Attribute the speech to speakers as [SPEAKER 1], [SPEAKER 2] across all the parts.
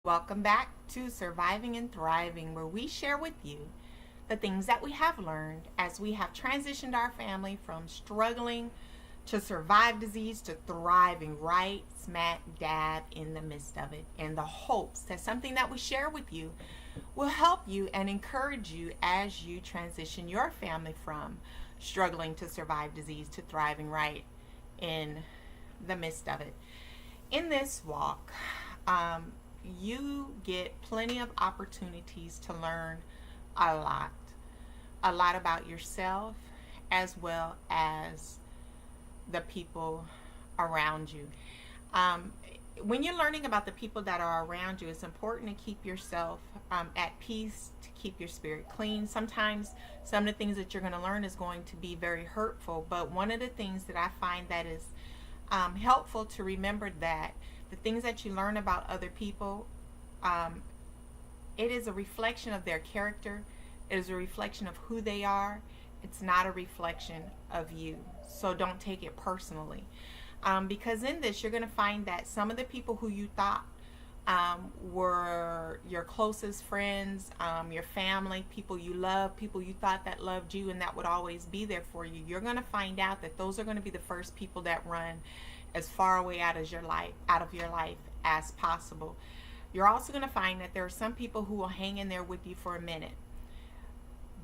[SPEAKER 1] Welcome back to Surviving and Thriving, where we share with you the things that we have learned as we have transitioned our family from struggling to survive disease to thriving right smack dab in the midst of it, in the hopes that something that we share with you will help you and encourage you as you transition your family from struggling to survive disease to thriving right in the midst of it. In this walk, you get plenty of opportunities to learn a lot, a lot about yourself as well as the people around you. When you're learning about the people that are around you, it's important to keep yourself at peace, to keep your spirit clean. Sometimes some of the things that you're going to learn is going to be very hurtful, but one of the things that I find that is helpful to remember that the things that you learn about other people, it is a reflection of their character. It is a reflection of who they are. It's not a reflection of you. So don't take it personally. Because in this, you're going to find that some of the people who you thought were your closest friends, your family, people you love, people you thought that loved you and that would always be there for you, you're going to find out that those are going to be the first people that run as far away out of your life as possible. You're also going to find that there are some people who will hang in there with you for a minute.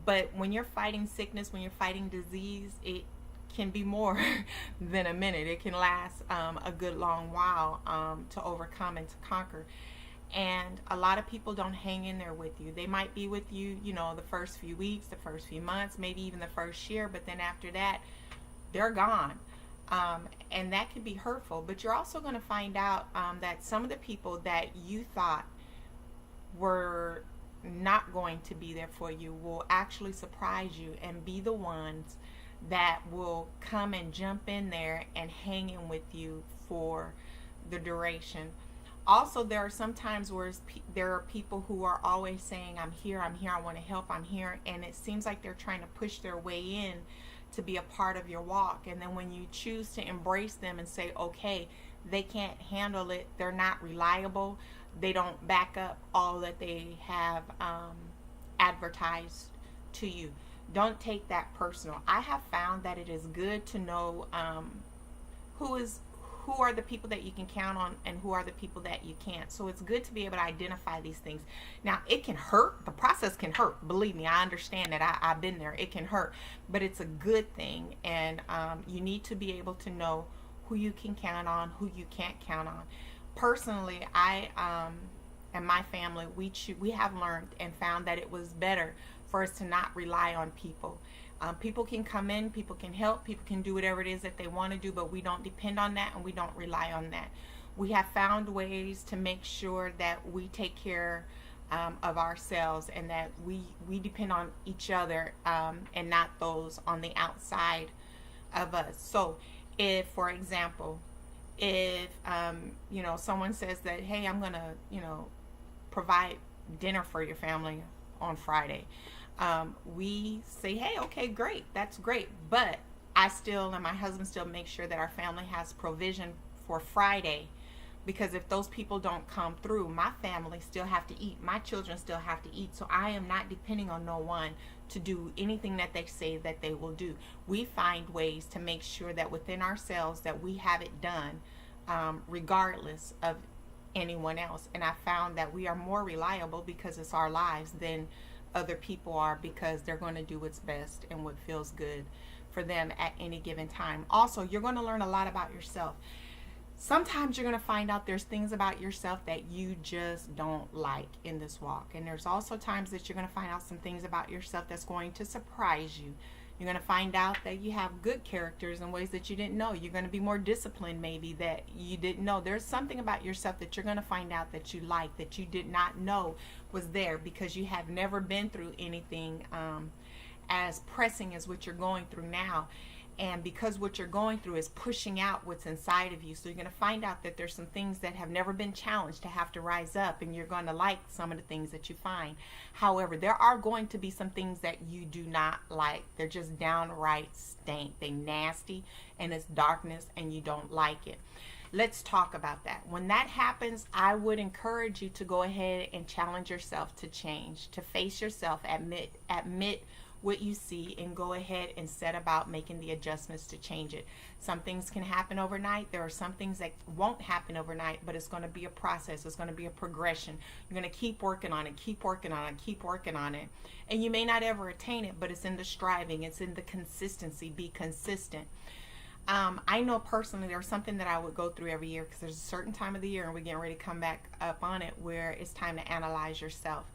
[SPEAKER 1] But when you're fighting sickness, when you're fighting disease, it can be more than a minute. It can last a good long while to overcome and to conquer. And a lot of people don't hang in there with you. They might be with you, the first few weeks, the first few months, maybe even the first year, but then after that, they're gone. And that can be hurtful. But you're also going to find out that some of the people that you thought were not going to be there for you will actually surprise you and be the ones that will come and jump in there and hang in with you for the duration. Also, there are some times where there are people who are always saying, I'm here, I want to help, I'm here, and it seems like they're trying to push their way in to be a part of your walk. And then when you choose to embrace them and say, okay, they can't handle it, they're not reliable, they don't back up all that they have advertised to you, don't take that personal. I have found that it is good to know who are the people that you can count on and who are the people that you can't. So it's good to be able to identify these things. Now, it can hurt. The process can hurt. Believe me, I understand that. I've been there. It can hurt, but it's a good thing. And you need to be able to know who you can count on, who you can't count on. Personally, I and my family, we have learned and found that it was better for us to not rely on people. People can come in, people can help, people can do whatever it is that they want to do, but we don't depend on that and we don't rely on that. We have found ways to make sure that we take care of ourselves and that we depend on each other and not those on the outside of us. So if, for example, if someone says that, hey, I'm going to provide dinner for your family on Friday, we say, hey, okay, great, that's great, but I still and my husband still make sure that our family has provision for Friday, because if those people don't come through, my family still have to eat, my children still have to eat. So I am not depending on no one to do anything that they say that they will do. We find ways to make sure that within ourselves that we have it done, regardless of anyone else. And I found that we are more reliable because it's our lives than other people are, because they're going to do what's best and what feels good for them at any given time. Also, you're going to learn a lot about yourself. Sometimes you're going to find out there's things about yourself that you just don't like in this walk. And there's also times that you're going to find out some things about yourself that's going to surprise you. You're going to find out that you have good characters in ways that you didn't know. You're going to be more disciplined maybe that you didn't know. There's something about yourself that you're going to find out that you like, that you did not know was there, because you have never been through anything as pressing as what you're going through now. And because what you're going through is pushing out what's inside of you, so you're going to find out that there's some things that have never been challenged to have to rise up, and you're going to like some of the things that you find. However, there are going to be some things that you do not like. They're just downright stink. They nasty, and it's darkness, and you don't like it. Let's talk about that. When that happens, I would encourage you to go ahead and challenge yourself to change, to face yourself, admit what you see, and go ahead and set about making the adjustments to change it. Some things can happen overnight. There are some things that won't happen overnight, but it's going to be a process. It's going to be a progression. You're going to keep working on it, keep working on it, keep working on it. And you may not ever attain it, but it's in the striving. It's in the consistency. Be consistent. I know personally there's something that I would go through every year, because there's a certain time of the year, and we're getting ready to come back up on it, where it's time to analyze yourself.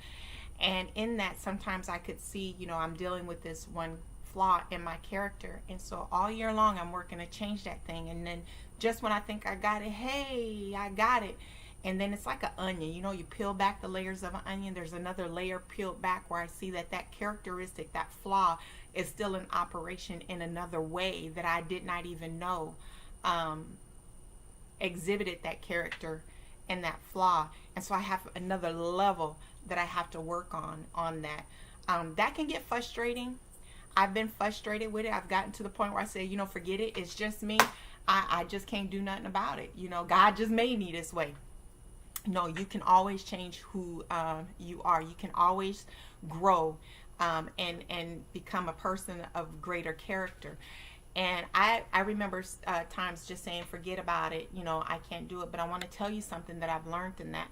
[SPEAKER 1] And in that, sometimes I could see, I'm dealing with this one flaw in my character. And so all year long, I'm working to change that thing. And then just when I think I got it, hey, I got it. And then it's like an onion. You peel back the layers of an onion. There's another layer peeled back where I see that characteristic, that flaw, is still in operation in another way that I did not even know exhibited that character and that flaw. And so I have another level that I have to work on that. That can get frustrating. I've been frustrated with it. I've gotten to the point where I say, forget it. It's just me. I just can't do nothing about it. God just made me this way. No, you can always change who you are. You can always grow and become a person of greater character. And I remember times just saying, forget about it. I can't do it. But I want to tell you something that I've learned in that,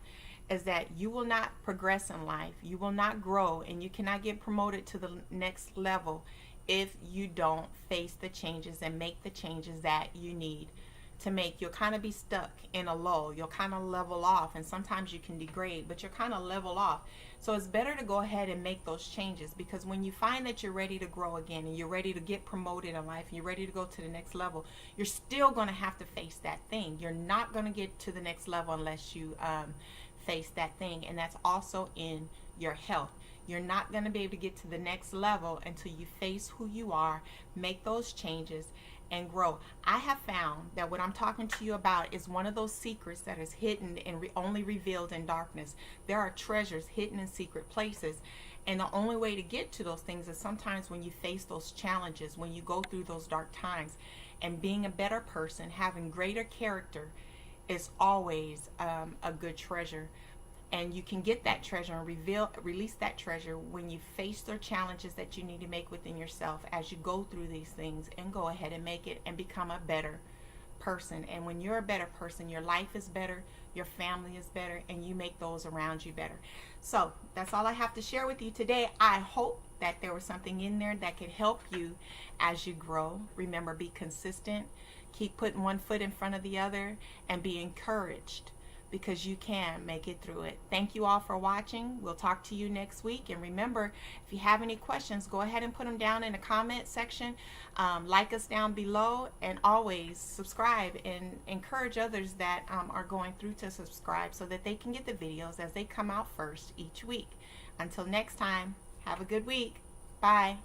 [SPEAKER 1] is that you will not progress in life. You will not grow, and you cannot get promoted to the next level if you don't face the changes and make the changes that you need to make. You'll kind of be stuck in a lull. You'll kind of level off, and sometimes you can degrade, but you're kind of level off. So it's better to go ahead and make those changes, because when you find that you're ready to grow again, and you're ready to get promoted in life, and you're ready to go to the next level, you're still going to have to face that thing. You're not going to get to the next level unless you face that thing. And that's also in your health. You're not going to be able to get to the next level until you face who you are, make those changes, and grow. I have found that what I'm talking to you about is one of those secrets that is hidden and only revealed in darkness. There are treasures hidden in secret places, and the only way to get to those things is sometimes when you face those challenges, when you go through those dark times. And being a better person, having greater character, is always a good treasure. And you can get that treasure and release that treasure when you face the challenges that you need to make within yourself as you go through these things, and go ahead and make it and become a better person. And when you're a better person, your life is better, your family is better, and you make those around you better. So that's all I have to share with you today. I hope that there was something in there that could help you as you grow. Remember, be consistent. Keep putting one foot in front of the other, and be encouraged, because you can make it through it. Thank you all for watching. We'll talk to you next week. And remember, if you have any questions, go ahead and put them down in the comment section. Like us down below, and always subscribe, and encourage others that are going through to subscribe, so that they can get the videos as they come out first each week. Until next time, have a good week. Bye.